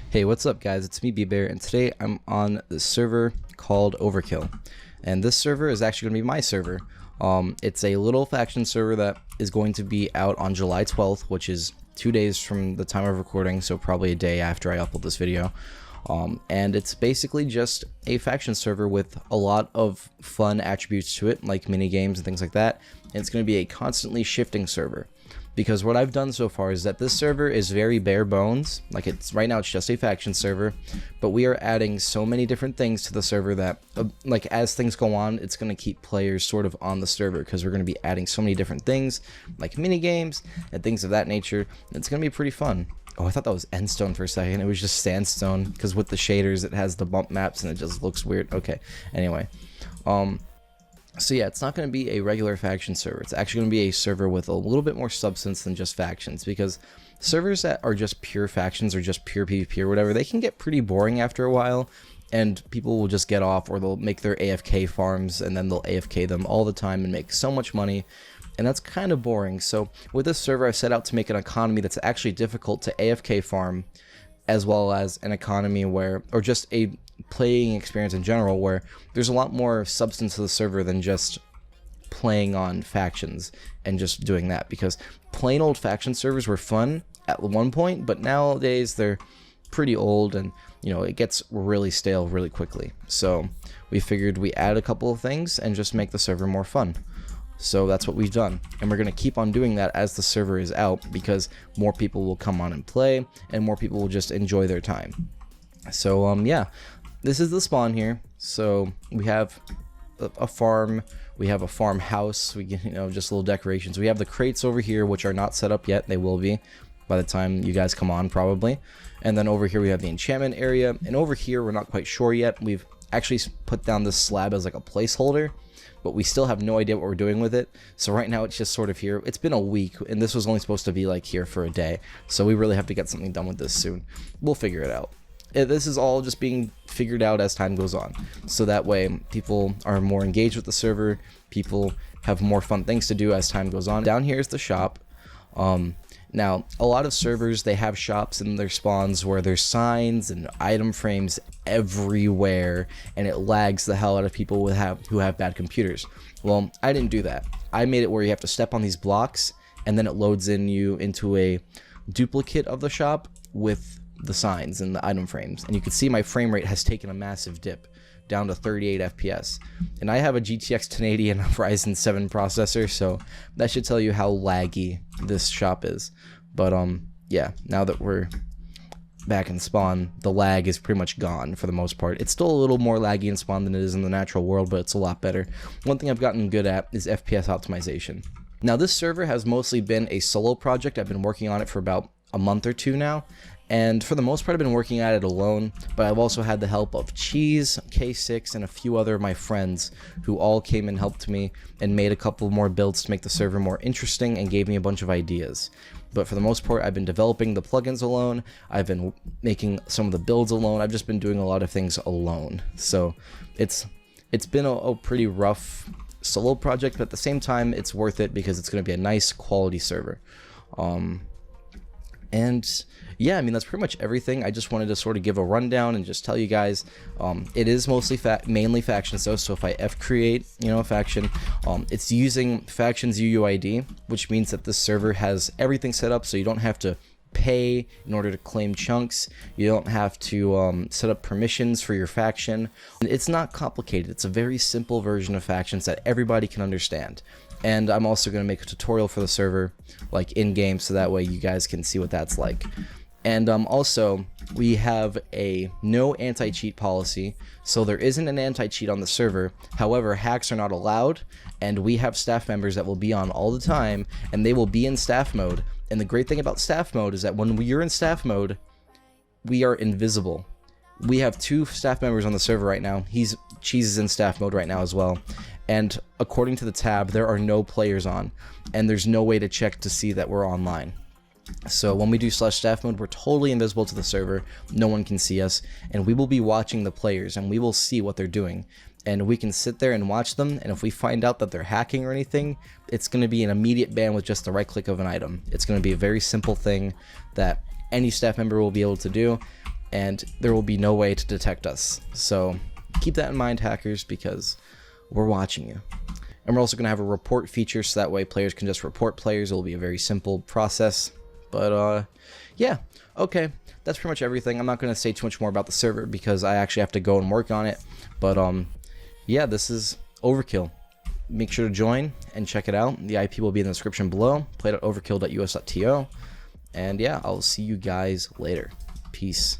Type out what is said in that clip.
Hey, what's up guys, it's me B-Bear, and today I'm on the server called Overkill. And this server is actually going to be my server. It's a little faction server that is going to be out on July 12th, which is 2 days from the time of recording, so probably a day after I upload this video. And it's basically just a faction server with a lot of fun attributes to it, like mini games and things like that. And it's going to be a constantly shifting server. Because what I've done so far is that this server is very bare bones. Like, right now it's just a faction server, but we are adding so many different things to the server that like as things go on, it's going to keep players sort of on the server, because we're going to be adding so many different things like mini games and things of that nature. It's going to be pretty fun. Oh, I thought that was endstone for a second. It was just sandstone, because with the shaders it has the bump maps and it just looks weird. Okay, anyway, so yeah, it's not going to be a regular faction server. It's actually going to be a server with a little bit more substance than just factions, because servers that are just pure factions or just pure PvP or whatever, they can get pretty boring after a while, and people will just get off, or they'll make their AFK farms and then they'll AFK them all the time and make so much money, and that's kind of boring. So with this server, I set out to make an economy that's actually difficult to AFK farm, as well as an economy where, or just a playing experience in general, where there's a lot more substance to the server than just playing on factions and just doing that. Because plain old faction servers were fun at one point, but nowadays they're pretty old, and you know, it gets really stale really quickly. So we figured we add a couple of things and just make the server more fun. So that's what we've done, and we're going to keep on doing that as the server is out, because more people will come on and play, and more people will just enjoy their time. So yeah, this is the spawn here. So we have a farm, we have a farmhouse, we get, you know, just little decorations. We have the crates over here, which are not set up yet. They will be by the time you guys come on, probably. And then over here we have the enchantment area, and over here we're not quite sure yet. We've actually put down this slab as like a placeholder, but we still have no idea what we're doing with it. So right now it's just sort of here. It's been a week, and this was only supposed to be like here for a day, so we really have to get something done with this soon. We'll figure it out. This is all just being figured out as time goes on, so that way people are more engaged with the server, people have more fun things to do as time goes on. Down here is the shop. Now, a lot of servers, they have shops in their spawns where there's signs and item frames everywhere, and it lags the hell out of people who have bad computers. Well, I didn't do that. I made it where you have to step on these blocks, and then it loads you into a duplicate of the shop with the signs and the item frames. And you can see my frame rate has taken a massive dip down to 38 FPS, and I have a GTX 1080 and a Ryzen 7 processor, so that should tell you how laggy this shop is. But yeah, now that we're back in spawn, the lag is pretty much gone for the most part. It's still a little more laggy in spawn than it is in the natural world, but it's a lot better. One thing I've gotten good at is FPS optimization. Now, this server has mostly been a solo project. I've been working on it for about a month or two now, and for the most part I've been working at it alone, but I've also had the help of Cheese, K6, and a few other of my friends who all came and helped me and made a couple more builds to make the server more interesting and gave me a bunch of ideas. But for the most part, I've been developing the plugins alone, I've been making some of the builds alone, I've just been doing a lot of things alone. So it's been a pretty rough solo project, but at the same time it's worth it, because it's going to be a nice quality server. And yeah, I mean, that's pretty much everything. I just wanted to sort of give a rundown and just tell you guys, it is mostly mainly factions though. So if I create, you know, a faction, it's using factions UUID, which means that this server has everything set up, so you don't have to pay in order to claim chunks. You don't have to set up permissions for your faction. It's not complicated. It's a very simple version of factions that everybody can understand. And I'm also going to make a tutorial for the server, like in-game, so that way you guys can see what that's like. And also, we have a no anti-cheat policy, so there isn't an anti-cheat on the server. However, hacks are not allowed, and we have staff members that will be on all the time, and they will be in staff mode. And the great thing about staff mode is that when we're in staff mode, we are invisible. We have 2 staff members on the server right now. Cheese is in staff mode right now as well. And according to the tab, there are no players on, and there's no way to check to see that we're online. So when we do /staff mode, we're totally invisible to the server, no one can see us, and we will be watching the players, and we will see what they're doing. and we can sit there and watch them, and if we find out that they're hacking or anything, it's going to be an immediate ban with just the right click of an item. It's going to be a very simple thing that any staff member will be able to do, and there will be no way to detect us. So keep that in mind, hackers, because we're watching you. And we're also going to have a report feature, so that way players can just report players. It will be a very simple process. But yeah, okay, that's pretty much everything. I'm not going to say too much more about the server because I actually have to go and work on it. But yeah, this is Overkill. Make sure to join and check it out. The IP will be in the description below. Play.overkill.us.to. And yeah, I'll see you guys later. Peace.